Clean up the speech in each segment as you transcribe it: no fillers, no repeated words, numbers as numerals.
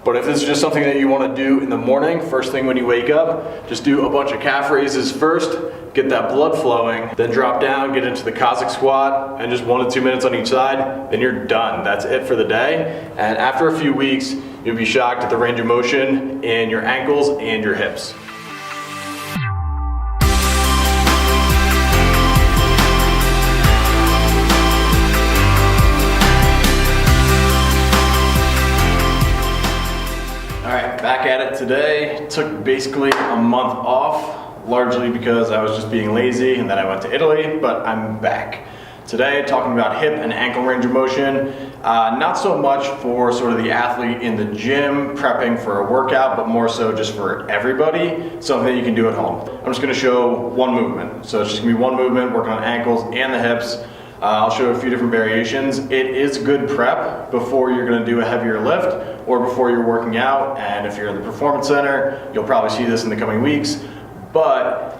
But if this is just something that you want to do in the morning, first thing when you wake up, just do a bunch of calf raises first, get that blood flowing, then drop down, get into the Cossack squat, and just 1 to 2 minutes on each side, then you're done. That's it for the day. And after a few weeks, you'll be shocked at the range of motion in your ankles and your hips. Back at it today. Took basically a month off, largely because I was just being lazy and then I went to Italy, but I'm back. Today talking about hip and ankle range of motion, not so much for sort of the athlete in the gym prepping for a workout, but more so just for everybody, something that you can do at home. I'm just going to show one movement. So it's just going to be one movement, working on ankles and the hips. I'll show a few different variations. It is good prep before you're going to do a heavier lift or before you're working out, and if you're in the performance center, you'll probably see this in the coming weeks. But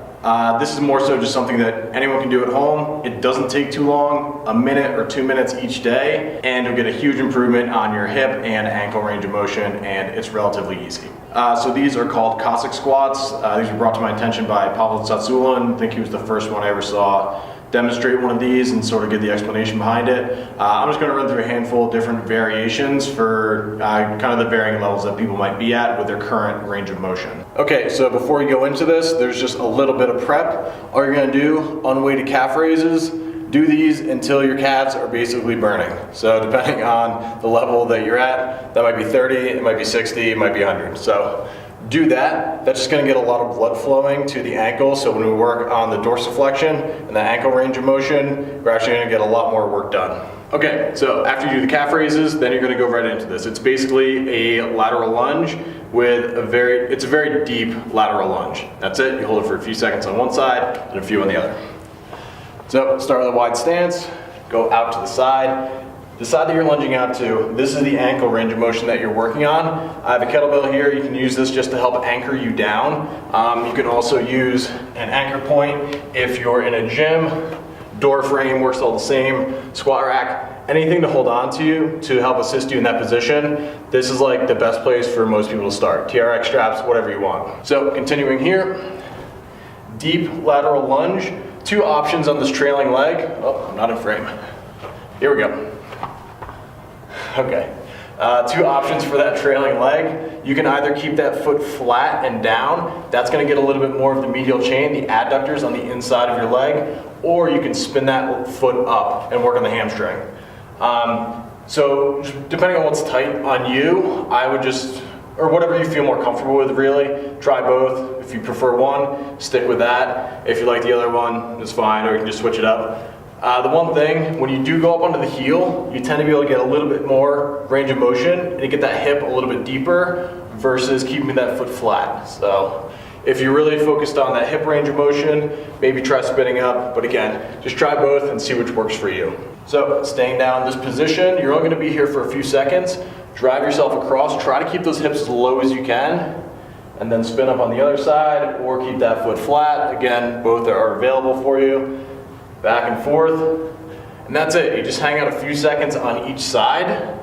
this is more so just something that anyone can do at home. It doesn't take too long, a minute or 2 minutes each day, and you'll get a huge improvement on your hip and ankle range of motion, and it's relatively easy. So these are called Cossack squats. These were brought to my attention by Pavel Tsatsulin. I think he was the first one I ever saw demonstrate one of these and sort of get the explanation behind it. I'm just going to run through a handful of different variations for kind of the varying levels that people might be at with their current range of motion. Okay, so before we go into this, there's just a little bit of prep. All you're going to do, unweighted calf raises, do these until your calves are basically burning. So depending on the level that you're at, that might be 30, it might be 60, it might be 100. So do that. That's just going to get a lot of blood flowing to the ankle. So when we work on the dorsiflexion and the ankle range of motion, we're actually going to get a lot more work done. Okay, so after you do the calf raises, then you're going to go right into this. It's basically a lateral lunge with it's a very deep lateral lunge. That's it. You hold it for a few seconds on one side and a few on the other. So start with a wide stance, go out to the side. The side that you're lunging out to, this is the ankle range of motion that you're working on. I have a kettlebell here. You can use this just to help anchor you down. You can also use an anchor point if you're in a gym. Door frame works all the same. Squat rack, anything to hold on to you to help assist you in that position. This is like the best place for most people to start. TRX straps, whatever you want. So continuing here, deep lateral lunge. 2 options on this trailing leg. Oh, I'm not in frame. Here we go. Okay, 2 options for that trailing leg. You can either keep that foot flat and down. That's going to get a little bit more of the medial chain, the adductors on the inside of your leg, or you can spin that foot up and work on the hamstring. So depending on what's tight on you, I would just, or whatever you feel more comfortable with really, try both. If you prefer one, stick with that. If you like the other one, it's fine, or you can just switch it up. The one thing, when you do go up onto the heel, you tend to be able to get a little bit more range of motion and you get that hip a little bit deeper versus keeping that foot flat. So if you're really focused on that hip range of motion, maybe try spinning up, but again, just try both and see which works for you. So staying down in this position, you're only going to be here for a few seconds. Drive yourself across, try to keep those hips as low as you can, and then spin up on the other side or keep that foot flat. Again, both are available for you. Back and forth, and that's it. You just hang out a few seconds on each side,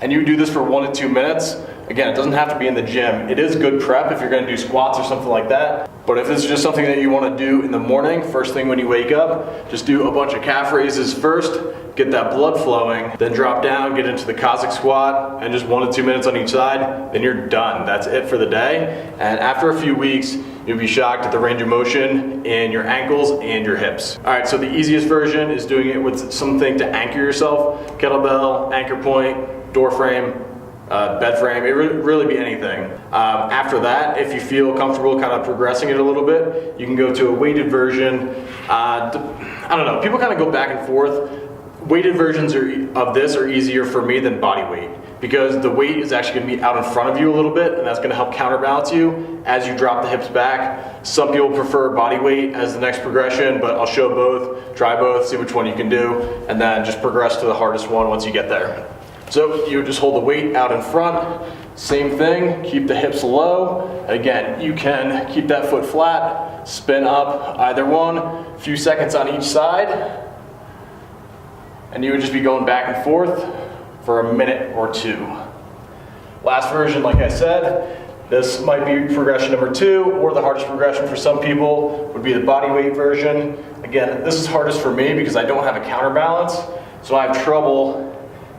and you do this for 1 to 2 minutes. Again, it doesn't have to be in the gym. It is good prep if you're going to do squats or something like that. But if this is just something that you want to do in the morning, first thing when you wake up, just do a bunch of calf raises first, get that blood flowing, then drop down, get into the Cossack squat, and just 1 to 2 minutes on each side, then you're done. That's it for the day. And after a few weeks, you'll be shocked at the range of motion in your ankles and your hips. All right, so the easiest version is doing it with something to anchor yourself. Kettlebell, anchor point, door frame, bed frame, it really be anything. After that, if you feel comfortable kind of progressing it a little bit, you can go to a weighted version. I don't know, people kind of go back and forth. Weighted versions of this are easier for me than body weight because the weight is actually going to be out in front of you a little bit, and that's going to help counterbalance you as you drop the hips back. Some people prefer body weight as the next progression, but I'll show both, try both, see which one you can do, and then just progress to the hardest one once you get there. So you just hold the weight out in front, same thing, keep the hips low. Again, you can keep that foot flat, spin up either one, a few seconds on each side, and you would just be going back and forth for a minute or two. Last version, like I said, this might be progression number 2, or the hardest progression for some people would be the body weight version. Again, this is hardest for me because I don't have a counterbalance, so I have trouble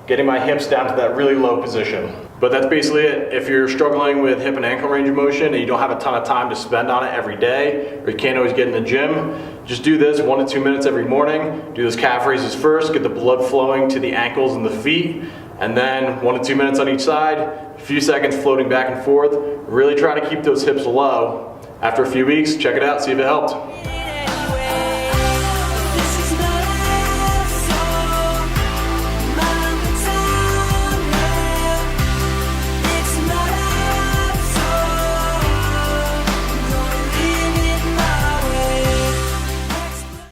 getting my hips down to that really low position. But that's basically it. If you're struggling with hip and ankle range of motion and you don't have a ton of time to spend on it every day, or you can't always get in the gym, just do this 1 to 2 minutes every morning. Do those calf raises first, get the blood flowing to the ankles and the feet, and then 1 to 2 minutes on each side, a few seconds floating back and forth. Really try to keep those hips low. After a few weeks, check it out, see if it helped.